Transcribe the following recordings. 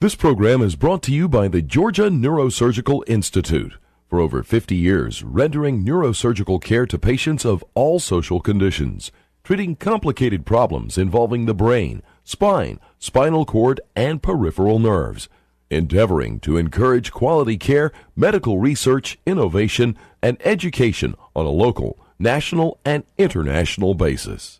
This program is brought to you by the Georgia Neurosurgical Institute. For over 50 years, rendering neurosurgical care to patients of all social conditions, treating complicated problems involving the brain, spine, spinal cord, and peripheral nerves, endeavoring to encourage quality care, medical research, innovation, and education on a local, national, and international basis.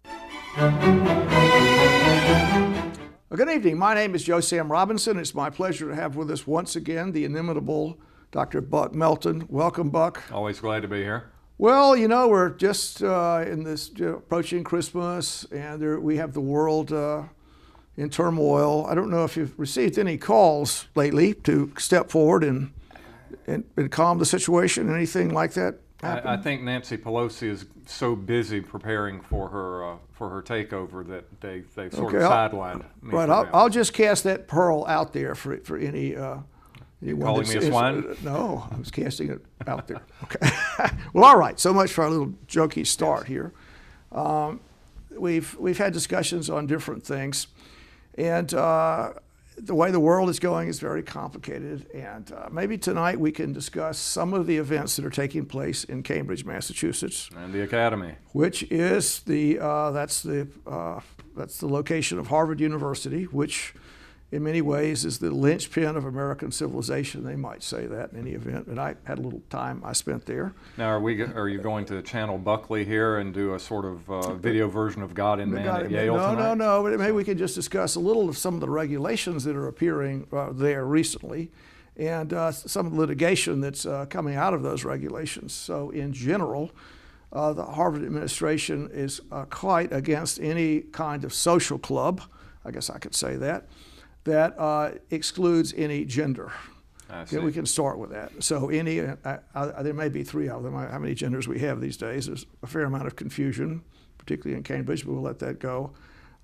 Well, good evening. My name is Joe Sam Robinson. It's my pleasure to have with us once again the inimitable Dr. Buck Melton. Welcome, Buck. Always glad to be here. Well, you know, we're just in this approaching Christmas, and we have the world in turmoil. I don't know if you've received any calls lately to step forward and calm the situation, anything like that. I think Nancy Pelosi is so busy preparing for her takeover that they've sort of sidelined me. Right, I'll just cast that pearl out there for any. Anyone calling me a swine? No, I was casting it out there. Okay. Well, all right. So much for our little jokey start here. We've had discussions on different things, and the way the world is going is very complicated. And maybe tonight we can discuss some of the events that are taking place in Cambridge, Massachusetts, and the Academy, which is that's the location of Harvard University, which in many ways is the linchpin of American civilization. They might say that in any event, and I had a little time I spent there. Now, are you going to channel Buckley here and do a sort of video version of God in Man at Yale tonight? No, but maybe we can just discuss a little of some of the regulations that are appearing there recently, and some of the litigation that's coming out of those regulations. So in general, the Harvard administration is quite against any kind of social club, I guess I could say that excludes any gender. Yeah, we can start with that. So there may be three of them. How many genders we have these days? There's a fair amount of confusion, particularly in Cambridge, but we'll let that go.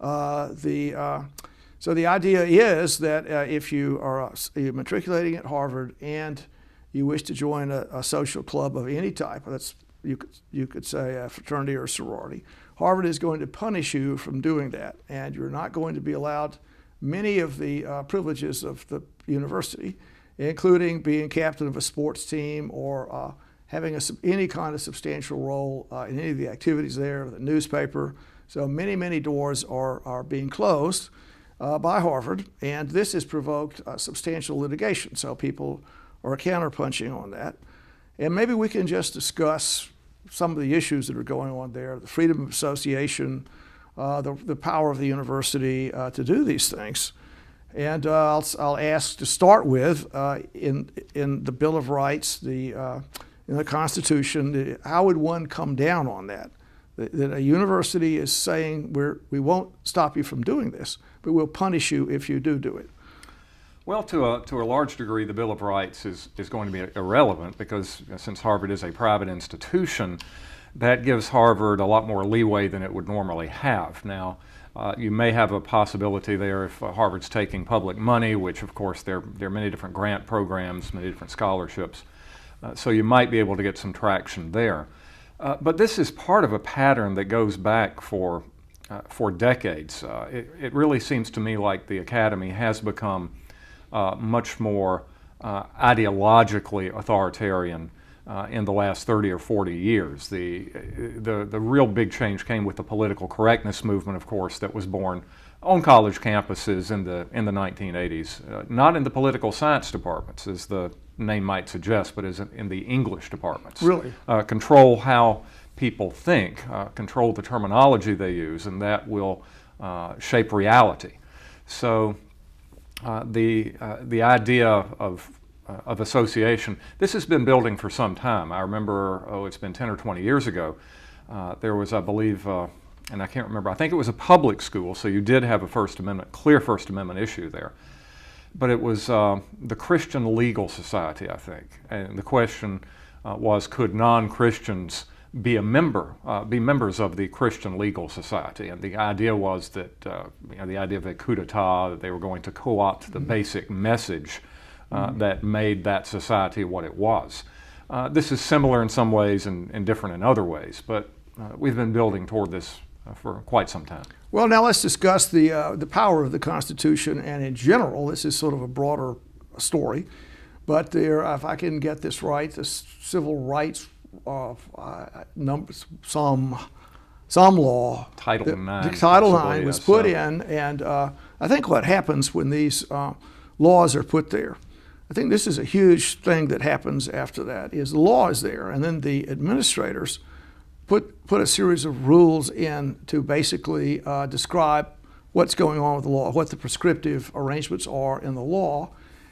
So the idea is that if you're matriculating at Harvard and you wish to join a social club of any type, you could say a fraternity or a sorority, Harvard is going to punish you from doing that, and you're not going to be allowed many of the privileges of the university, including being captain of a sports team or having any kind of substantial role in any of the activities there, the newspaper. So many doors are being closed by Harvard, and this has provoked substantial litigation. So people are counterpunching on that. And maybe we can just discuss some of the issues that are going on there, the freedom of association, the power of the university to do these things. And I'll ask to start with, in the Bill of Rights, in the Constitution, how would one come down on that? That a university is saying we won't stop you from doing this, but we'll punish you if you do it. Well, to a large degree, the Bill of Rights is going to be irrelevant because since Harvard is a private institution, that gives Harvard a lot more leeway than it would normally have. Now, you may have a possibility there if Harvard's taking public money, which of course there are many different grant programs, many different scholarships, so you might be able to get some traction there. But this is part of a pattern that goes back for decades. It really seems to me like the Academy has become much more ideologically authoritarian in the last 30 or 40 years. The real big change came with the political correctness movement, of course, that was born on college campuses in the 1980s. Not in the political science departments, as the name might suggest, but as in the English departments. Really? Control how people think, control the terminology they use, and that will shape reality. So the idea of association, this has been building for some time. I remember, it's been 10 or 20 years ago, there was, I believe, and I can't remember, I think it was a public school, so you did have a clear First Amendment issue there. But it was the Christian Legal Society, I think. And the question was, could non-Christians be members of the Christian Legal Society? And the idea was that, the idea of a coup d'etat, that they were going to co-opt the basic message that made that society what it was. This is similar in some ways and different in other ways, but we've been building toward this for quite some time. Well, now let's discuss the power of the Constitution, and in general, this is sort of a broader story, but there, if I can get this right, the civil rights numbers, some law, Title IX. Title IX was put in, and I think what happens when these laws are put there, I think this is a huge thing that happens after that, is the law is there, and then the administrators put a series of rules in to basically describe what's going on with the law, what the prescriptive arrangements are in the law.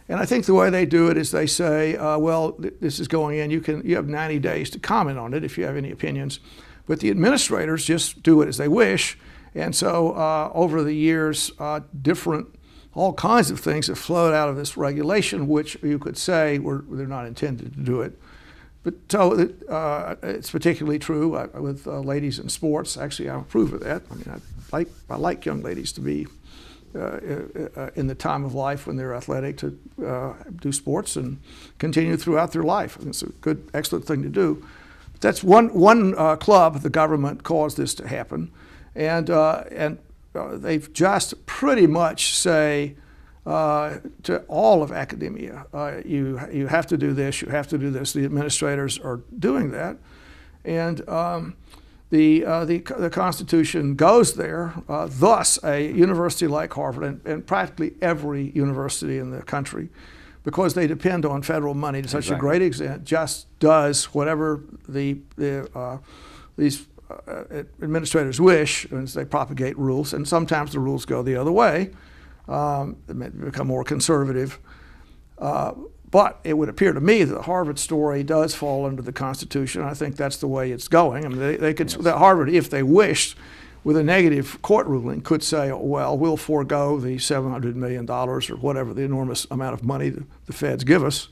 And I think the way they do it is they say, well, this is going in, you have 90 days to comment on it if you have any opinions. But the administrators just do it as they wish. And so over the years, all kinds of things have flowed out of this regulation, which you could say they're not intended to do it. But so it's particularly true with ladies in sports. Actually, I approve of that. I mean, I like young ladies to be in the time of life when they're athletic to do sports and continue throughout their life. And it's a good, excellent thing to do. But that's one club. The government caused this to happen, and they've just pretty much say to all of academia, you have to do this, you have to do this. The administrators are doing that, and the Constitution goes there. Thus, a university like Harvard and practically every university in the country, because they depend on federal money to such a great extent, just does whatever these administrators wish as they propagate rules, and sometimes the rules go the other way. They may become more conservative. But it would appear to me that the Harvard story does fall under the Constitution. I think that's the way it's going. I mean, they could, that Harvard, if they wished, with a negative court ruling, could say, well, we'll forego the $700 million or whatever the enormous amount of money the feds give us.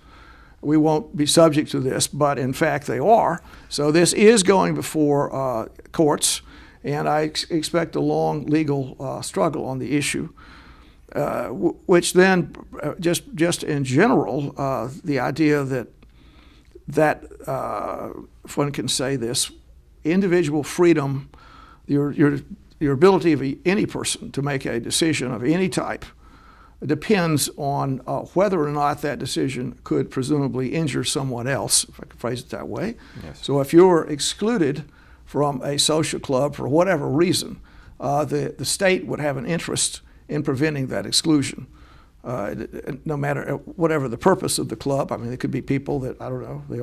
We won't be subject to this, but in fact they are. So this is going before courts, and I expect a long legal struggle on the issue. Which then, just in general, the idea that if one can say this, individual freedom, your ability of any person to make a decision of any type depends on whether or not that decision could presumably injure someone else, if I could phrase it that way. Yes. So if you're excluded from a social club for whatever reason, the state would have an interest in preventing that exclusion, no matter whatever the purpose of the club. I mean, it could be people that, I don't know, they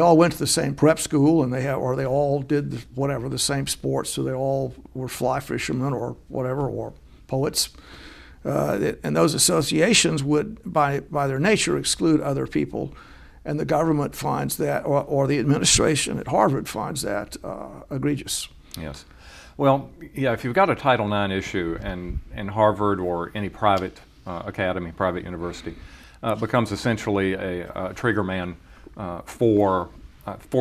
all went to the same prep school, and they all did the same sports, so they all were fly fishermen or whatever, or poets. And those associations would, by their nature, exclude other people, and the government finds that, or the administration at Harvard finds that egregious. Yes. Well, yeah, if you've got a Title IX issue and Harvard or any private academy, private university, becomes essentially a trigger man for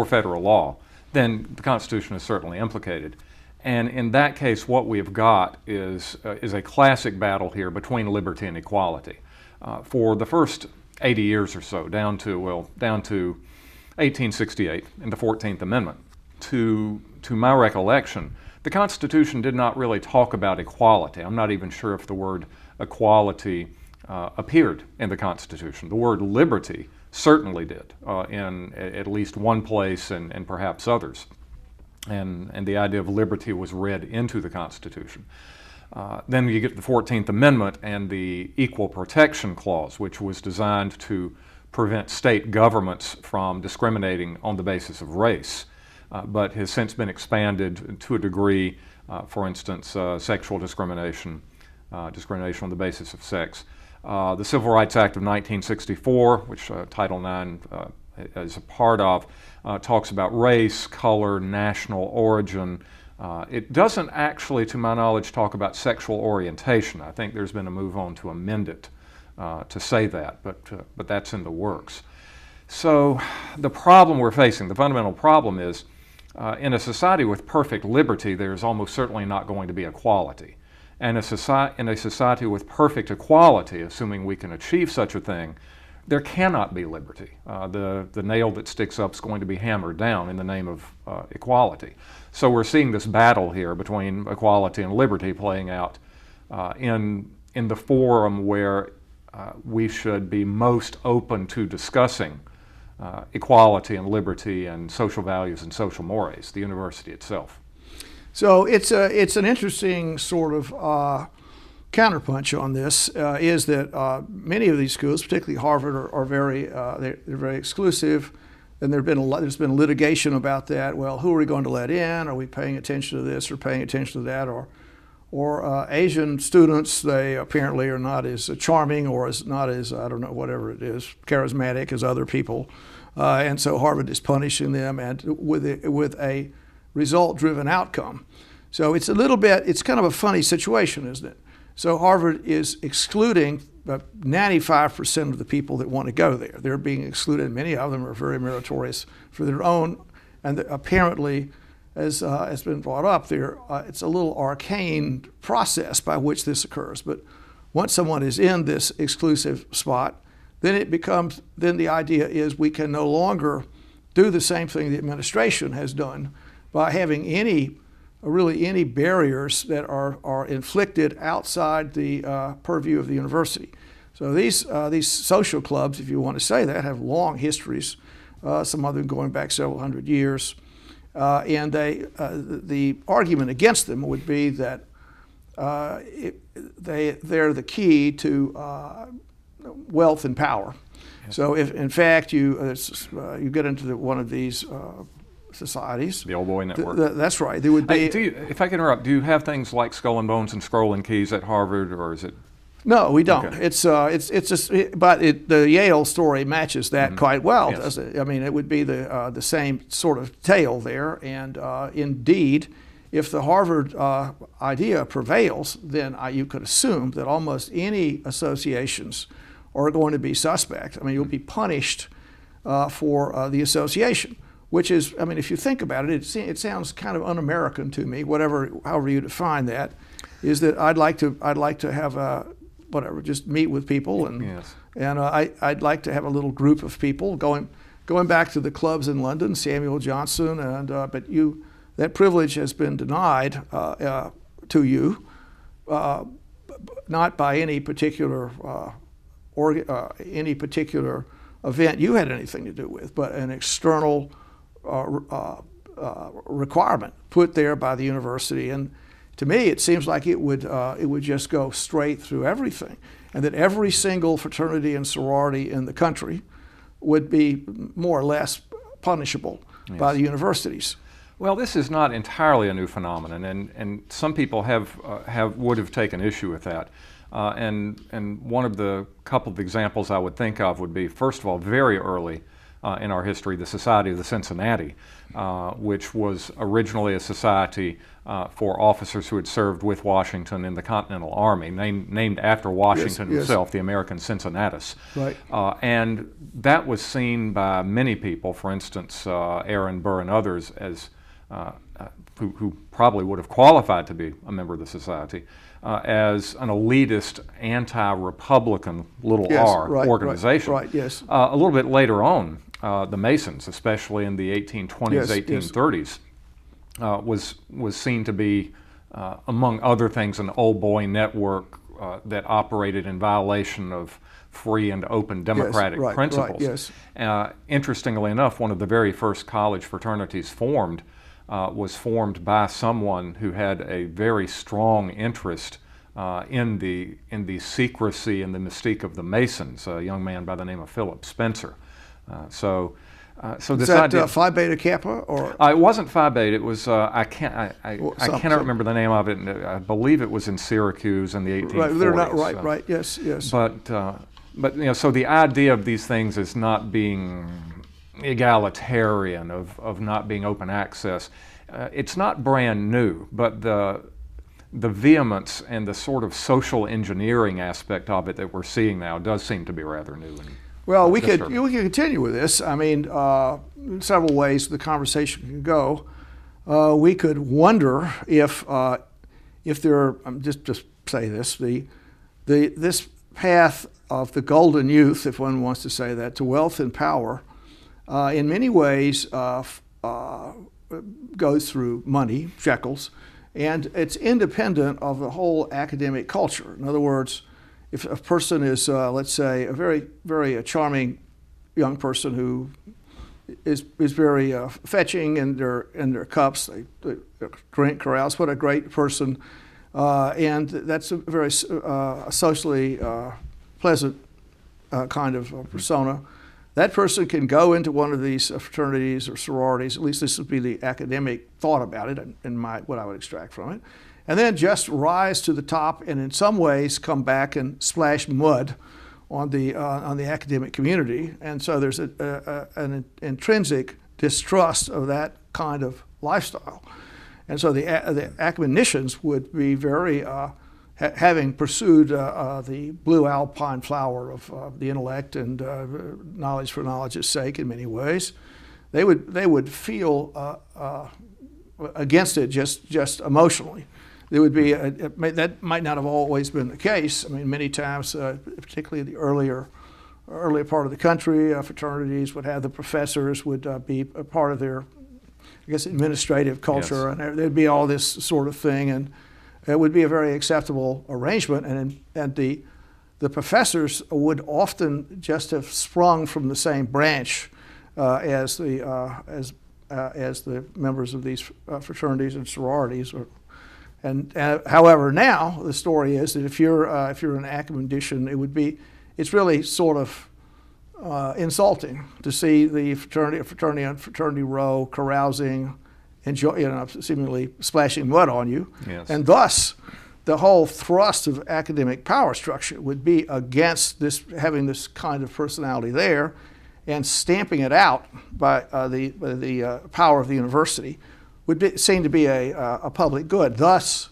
federal law, then the Constitution is certainly implicated. And in that case, what we've got is a classic battle here between liberty and equality. For the first 80 years or so, down to 1868 and the 14th Amendment, to my recollection, the Constitution did not really talk about equality. I'm not even sure if the word equality appeared in the Constitution. The word liberty certainly did in at least one place and perhaps others. And the idea of liberty was read into the Constitution. Then you get the 14th Amendment and the Equal Protection Clause, which was designed to prevent state governments from discriminating on the basis of race. But has since been expanded to a degree, for instance, sexual discrimination, discrimination on the basis of sex. The Civil Rights Act of 1964, which Title IX is a part of, talks about race, color, national origin. It doesn't actually, to my knowledge, talk about sexual orientation. I think there's been a move on to amend it to say that, but that's in the works. So the problem we're facing, the fundamental problem is, in a society with perfect liberty, there's almost certainly not going to be equality. And in a society with perfect equality, assuming we can achieve such a thing, there cannot be liberty. The nail that sticks up is going to be hammered down in the name of equality. So we're seeing this battle here between equality and liberty playing out in the forum where we should be most open to discussing equality and liberty and social values and social mores, the university itself. So it's an interesting sort of counterpunch on this, is that many of these schools, particularly Harvard, are very they're very exclusive, and there's been litigation about that. Well, who are we going to let in? Are we paying attention to this or paying attention to that? Or Asian students, they apparently are not as charming or not as, I don't know, whatever it is, charismatic as other people, and so Harvard is punishing them, and with a result-driven outcome. So it's kind of a funny situation, isn't it? So Harvard is excluding 95% of the people that want to go there. They're being excluded. Many of them are very meritorious for their own, and apparently, as has been brought up there, it's a little arcane process by which this occurs. But once someone is in this exclusive spot, then the idea is we can no longer do the same thing the administration has done by having any barriers that are inflicted outside the purview of the university. So these social clubs, if you want to say that, have long histories, some of them going back several hundred years. And the argument against them would be that they're the key to wealth and power. Yes. So if, in fact, you get into one of these societies. The old boy network. That's right. There would be. If I can interrupt, do you have things like Skull and Bones and Scroll and Keys at Harvard, or is it? No, we don't. Okay. It's just, but the Yale story matches that quite well, Yes. doesn't it? I mean, it would be the same sort of tale there, and indeed, if the Harvard idea prevails, then you could assume that almost any associations are going to be suspect. I mean, you'll be punished for the association, which is, I mean, if you think about it, it sounds kind of un-American to me. However you define that, is that I'd like to have just meet with people, and Yes. and I'd like to have a little group of people going back to the clubs in London, Samuel Johnson, and but that privilege has been denied to you, not by any particular event you had anything to do with, but an external requirement put there by the university. And to me, it seems like it would just go straight through everything, and that every single fraternity and sorority in the country would be more or less punishable by the universities. Well, this is not entirely a new phenomenon, and some people would have taken issue with that. And one of the couple of examples I would think of would be, first of all, very early in our history, the Society of the Cincinnati, which was originally a society for officers who had served with Washington in the Continental Army, named after Washington himself, the American Cincinnatus. Right. And that was seen by many people, for instance, Aaron Burr and others, as who probably would have qualified to be a member of the society, as an elitist, anti-Republican organization. Right, yes. A little bit later on, the Masons, especially in the 1820s, 1830s, was seen to be, among other things, an old boy network that operated in violation of free and open democratic principles. Interestingly enough, one of the very first college fraternities formed was formed by someone who had a very strong interest in the secrecy and the mystique of the Masons, a young man by the name of Philip Spencer. So this is that idea, Phi Beta Kappa, or it wasn't Phi Beta. It was I cannot remember the name of it. And I believe it was in Syracuse in the 1840s. Right, they're not right. Yes. But so the idea of these things is not being egalitarian, of not being open access. It's not brand new, but the vehemence and the sort of social engineering aspect of it that we're seeing now does seem to be rather new. Well, we could continue with this. I mean, in several ways the conversation can go. We could wonder if there, just say this, this path of the golden youth, if one wants to say that, to wealth and power, in many ways goes through money, shekels, and it's independent of the whole academic culture. In other words, if a person is, let's say, a very charming young person who is very fetching in their cups, they drink, carouse, what a great person, and that's a very socially pleasant kind of persona. That person can go into one of these fraternities or sororities, at least this would be the academic thought about it and what I would extract from it, and then just rise to the top and in some ways come back and splash mud on the academic community. And so there's an intrinsic distrust of that kind of lifestyle. And so the academicians would be very, having pursued the blue alpine flower of the intellect and knowledge for knowledge's sake in many ways, they would feel against it just emotionally. There would be that might not have always been the case. I mean, many times, particularly the earlier part of the country, fraternities would have the professors would be a part of their, I guess, administrative culture, yes. And there'd be all this sort of thing, and it would be a very acceptable arrangement. And the professors would often just have sprung from the same branch as the members of these fraternities and sororities. However, now the story is that if you're an academician, it's really sort of insulting to see the fraternity on fraternity row carousing, seemingly splashing mud on you, yes. And thus the whole thrust of academic power structure would be against this, having this kind of personality there, and stamping it out by the power of the university would seem to be a public good. Thus,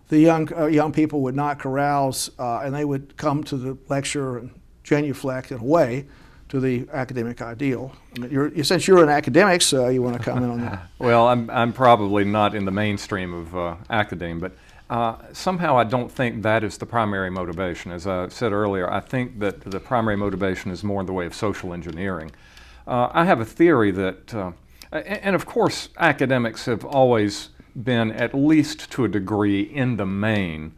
the young people would not carouse, and they would come to the lecture and genuflect in a way to the academic ideal. I mean, since you're an academic, so you want to comment on that? Well, I'm probably not in the mainstream of academe, but somehow I don't think that is the primary motivation. As I said earlier, I think that the primary motivation is more in the way of social engineering. I have a theory that and of course, academics have always been, at least to a degree, in the main,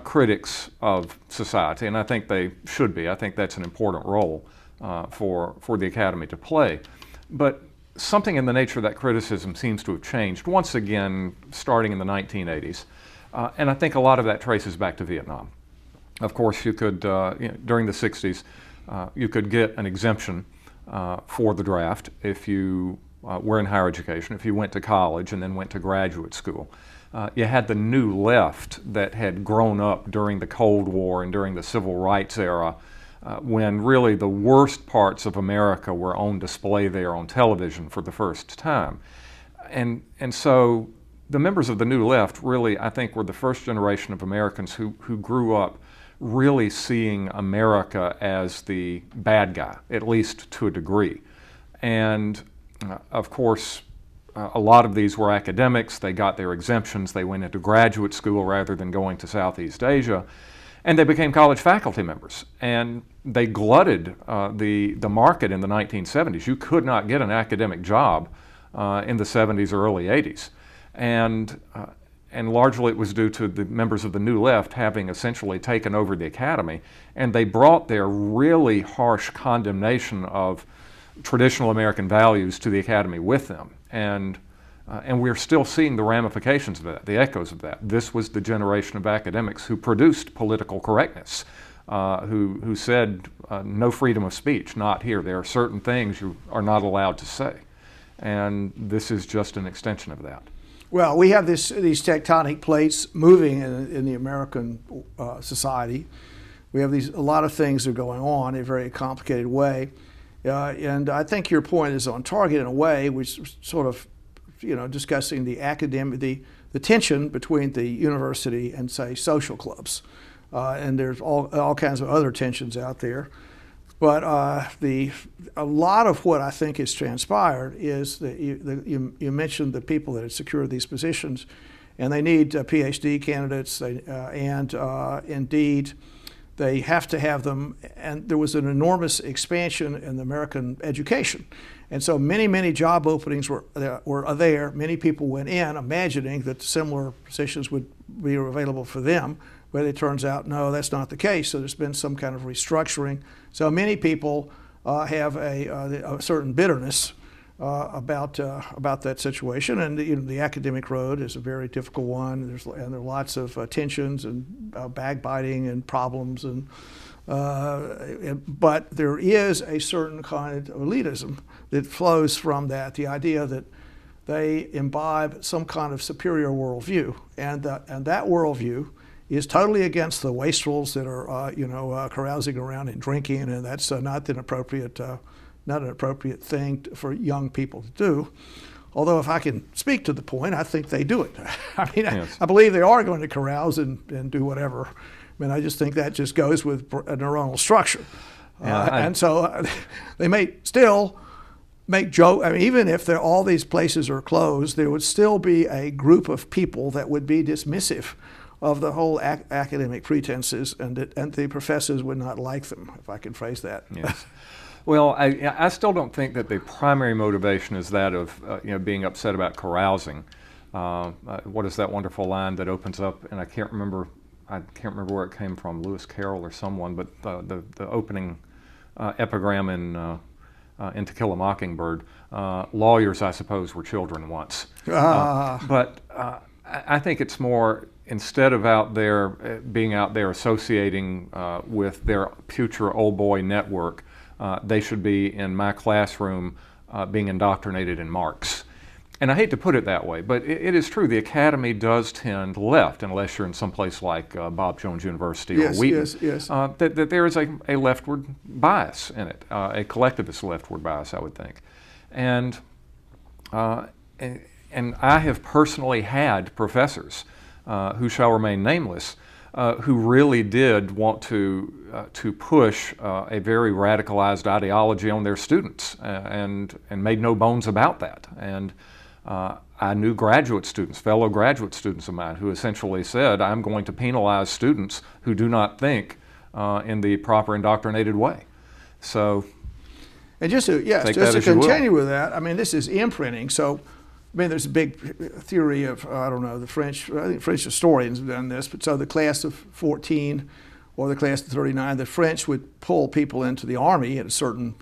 critics of society, and I think they should be. I think that's an important role for the academy to play. But something in the nature of that criticism seems to have changed, once again, starting in the 1980s. And I think a lot of that traces back to Vietnam. Of course, you could, during the 60s, you could get an exemption for the draft if you were in higher education, if you went to college and then went to graduate school. You had the new left that had grown up during the Cold War and during the Civil Rights era, when really the worst parts of America were on display there on television for the first time. And so the members of the new left really, I think, were the first generation of Americans who grew up really seeing America as the bad guy, at least to a degree. And of course, a lot of these were academics. They got their exemptions. They went into graduate school rather than going to Southeast Asia. And they became college faculty members. And they glutted the market in the 1970s. You could not get an academic job in the 70s or early 80s. And largely it was due to the members of the New Left having essentially taken over the academy. And they brought their really harsh condemnation of traditional American values to the academy with them. And we're still seeing the ramifications of that, the echoes of that. This was the generation of academics who produced political correctness, who said no freedom of speech, not here. There are certain things you are not allowed to say. And this is just an extension of that. Well, we have these tectonic plates moving in the American society. We have a lot of things that are going on in a very complicated way. And I think your point is on target in a way, which is sort of, discussing the academic, the tension between the university and, say, social clubs. And there's all kinds of other tensions out there. But a lot of what I think has transpired is that you mentioned the people that had secured these positions, and they need PhD candidates, and indeed They have to have them, and there was an enormous expansion in American education. And so many job openings were there. Many people went in imagining that similar positions would be available for them, but it turns out, no, that's not the case. So there's been some kind of restructuring. So many people have a certain bitterness about that situation, and the academic road is a very difficult one. There are lots of tensions and backbiting and problems, but there is a certain kind of elitism that flows from that. The idea that they imbibe some kind of superior worldview, and that worldview is totally against the wastrels that are carousing around and drinking, and that's not an appropriate thing for young people to do. Although if I can speak to the point, I think they do it. I mean, yes. I believe they are going to carouse and do whatever. I mean, I just think that just goes with a neuronal structure. And so they may still make joke. I mean, even if all these places are closed, there would still be a group of people that would be dismissive of the whole academic pretenses, and the professors would not like them, if I can phrase that. Yes. Well, I still don't think that the primary motivation is that of being upset about carousing. What is that wonderful line that opens up? And I can't remember where it came from, Lewis Carroll or someone, but the opening epigram in To Kill a Mockingbird. Lawyers, I suppose, were children once. But I think it's more, instead of being out there associating with their future old boy network, they should be in my classroom being indoctrinated in Marx. And I hate to put it that way, but it is true. The academy does tend left, unless you're in some place like Bob Jones University or Wheaton. Yes. That there is a leftward bias in it, a collectivist leftward bias, I would think. And I have personally had professors who shall remain nameless, who really did want to push a very radicalized ideology on their students, and made no bones about that. And I knew graduate students, fellow graduate students of mine, who essentially said, "I'm going to penalize students who do not think in the proper indoctrinated way." So, and just to continue with that, I mean, this is imprinting. So, I mean, there's a big theory of, I don't know, I think French historians have done this, but so the class of 14 or the class of 39, the French would pull people into the army at a certain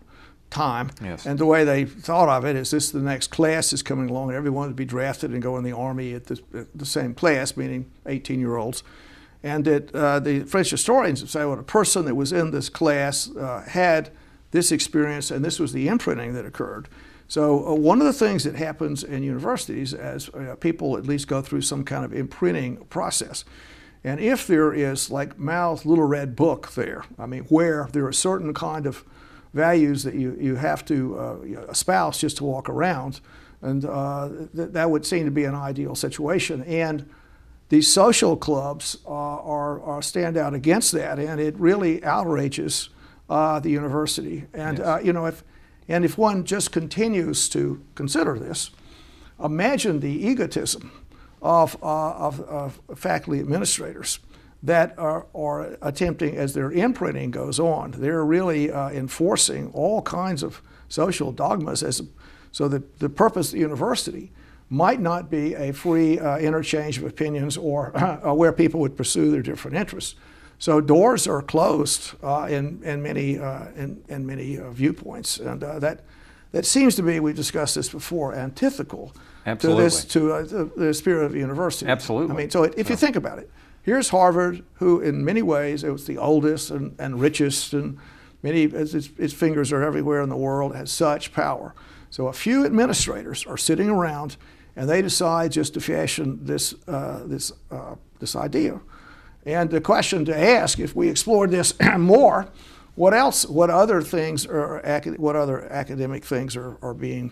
time. Yes. And the way they thought of it is, this the next class is coming along, and everyone would be drafted and go in the army at the same class, meaning 18-year-olds. And that the French historians would say, well, a person that was in this class had this experience, and this was the imprinting that occurred. So one of the things that happens in universities, as people at least go through some kind of imprinting process, and if there is, like Mao's Little Red Book there, I mean, where there are certain kind of values that you have to espouse just to walk around, and that would seem to be an ideal situation. And these social clubs are stand out against that, and it really outrages the university. And yes. If one just continues to consider this, imagine the egotism of faculty administrators that are attempting, as their imprinting goes on, they're really enforcing all kinds of social dogmas. So that the purpose of the university might not be a free interchange of opinions or where people would pursue their different interests. So doors are closed in many viewpoints, and that seems to be, we've discussed this before, antithetical to the spirit of the university. Absolutely. I mean, so if you think about it, here's Harvard, who in many ways it was the oldest and richest, and its fingers are everywhere in the world, has such power. So a few administrators are sitting around, and they decide just to fashion this idea. And the question to ask, if we explored this more, what other academic things are being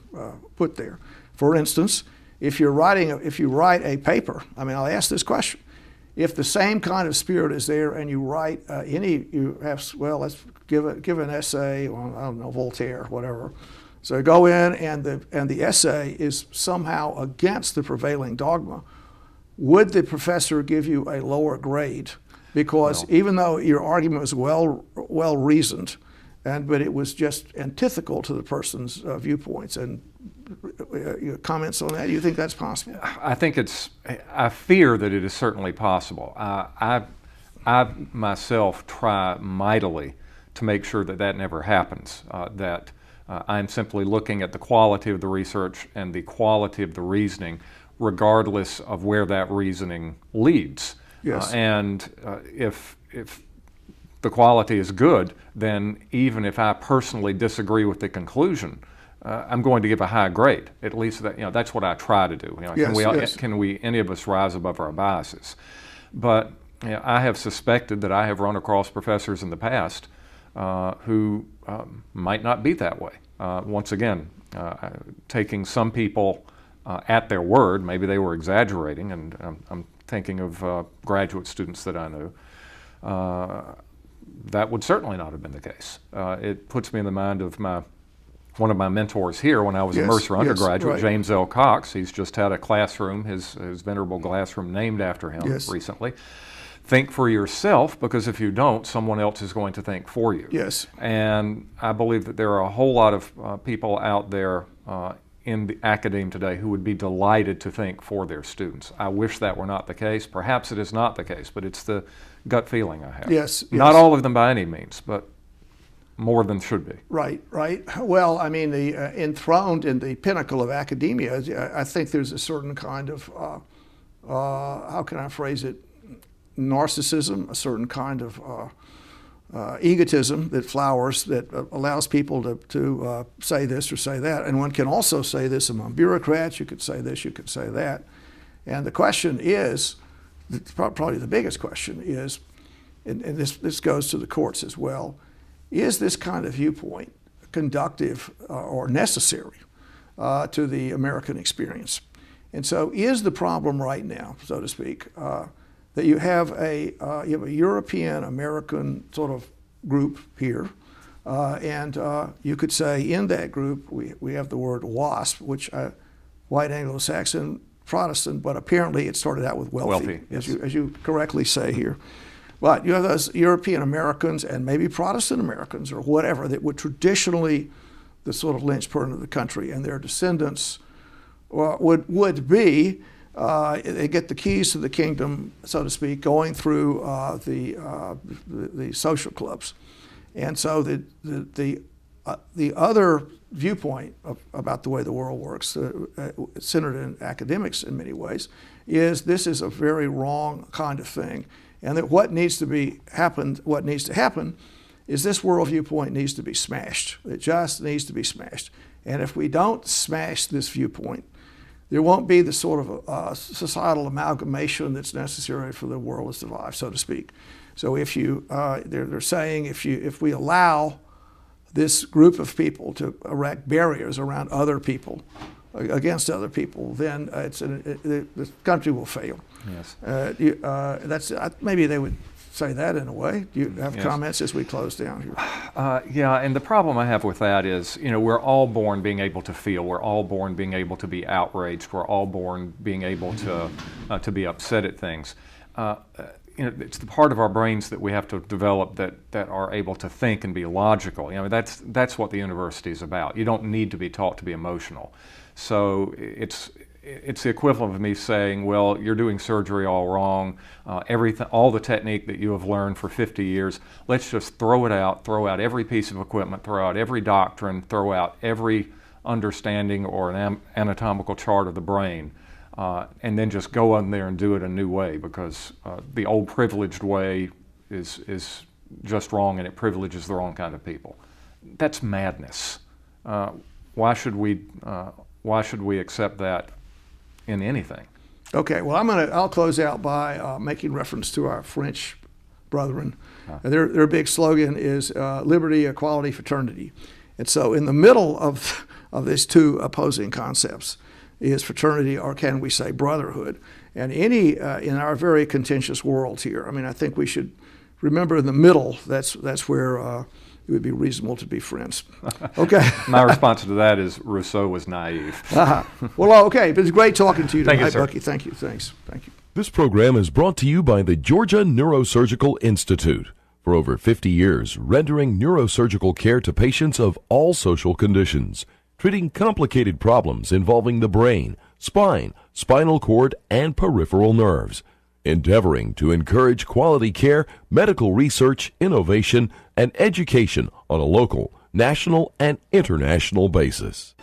put there? For instance, if you write a paper, I mean, I'll ask this question: if the same kind of spirit is there, and you write let's give an essay on, I don't know, Voltaire, whatever. So go in, and the essay is somehow against the prevailing dogma. Would the professor give you a lower grade because even though your argument was well reasoned, but it was just antithetical to the person's viewpoints. And your comments on that? Do you think that's possible? I fear that it is certainly possible. I myself try mightily to make sure that that never happens, that I'm simply looking at the quality of the research and the quality of the reasoning, regardless of where that reasoning leads. Yes. If the quality is good, then even if I personally disagree with the conclusion, I'm going to give a high grade. At least that's what I try to do. Can we any of us rise above our biases? But I have suspected that I have run across professors in the past who might not be that way. Once again, taking some people at their word, maybe they were exaggerating, and I'm thinking of graduate students that I knew. That would certainly not have been the case. It puts me in the mind of one of my mentors here when I was a Mercer undergraduate, right. James L. Cox. He's just had a classroom, his venerable classroom, named after him recently. Think for yourself, because if you don't, someone else is going to think for you. Yes. And I believe that there are a whole lot of people out there in the academe today who would be delighted to think for their students. I wish that were not the case. Perhaps it is not the case, but it's the gut feeling I have. Yes. Not all of them by any means, but more than should be. Right. Well, I mean, enthroned in the pinnacle of academia, I think there's a certain kind of, how can I phrase it, narcissism, a certain kind of egotism that flowers, that allows people to say this or say that. And one can also say this among bureaucrats. You could say this, you could say that. And the question is, probably the biggest question is, and this goes to the courts as well, is this kind of viewpoint conducive or necessary to the American experience? And so is the problem right now, so to speak, that you have a European-American sort of group here, and you could say in that group we have the word WASP, which white Anglo-Saxon Protestant, but apparently it started out with wealthy yes. as you correctly say here. But you have those European Americans and maybe Protestant Americans or whatever that would traditionally the sort of linchpin of the country, and their descendants would be they get the keys to the kingdom, so to speak, going through the social clubs. And so the other viewpoint about the way the world works, centered in academics in many ways, is this is a very wrong kind of thing. And that what needs to happen is this world viewpoint needs to be smashed. It just needs to be smashed. And if we don't smash this viewpoint, there won't be the sort of societal amalgamation that's necessary for the world to survive, so to speak. So if they're saying if we allow this group of people to erect barriers around other people, against other people, then the country will fail. Yes. Maybe they would say that in a way. Do you have comments as we close down here? Yeah, and the problem I have with that is, we're all born being able to feel. We're all born being able to be outraged. We're all born being able to be upset at things. It's the part of our brains that we have to develop that are able to think and be logical. That's what the university is about. You don't need to be taught to be emotional. So it's the equivalent of me saying, well, you're doing surgery all wrong, all the technique that you have learned for 50 years, let's just throw out every piece of equipment, throw out every doctrine, throw out every understanding or an anatomical chart of the brain, and then just go on there and do it a new way, because the old privileged way is just wrong, and it privileges the wrong kind of people. That's madness. Why should we accept that in anything? Okay, well, I'll close out by making reference to our French brethren. Their big slogan is liberty, equality, fraternity. And so in the middle of these two opposing concepts is fraternity, or can we say brotherhood? And in our very contentious world here, I think we should remember in the middle, that's where it would be reasonable to be friends. Okay. My response to that is Rousseau was naive. Well, okay, but it's great talking to you tonight, Thank you, sir. Bucky. Thank you. Thanks. Thank you. This program is brought to you by the Georgia Neurosurgical Institute. For over 50 years, rendering neurosurgical care to patients of all social conditions, treating complicated problems involving the brain, spine, spinal cord, and peripheral nerves, endeavoring to encourage quality care, medical research, innovation, and education on a local, national, and international basis.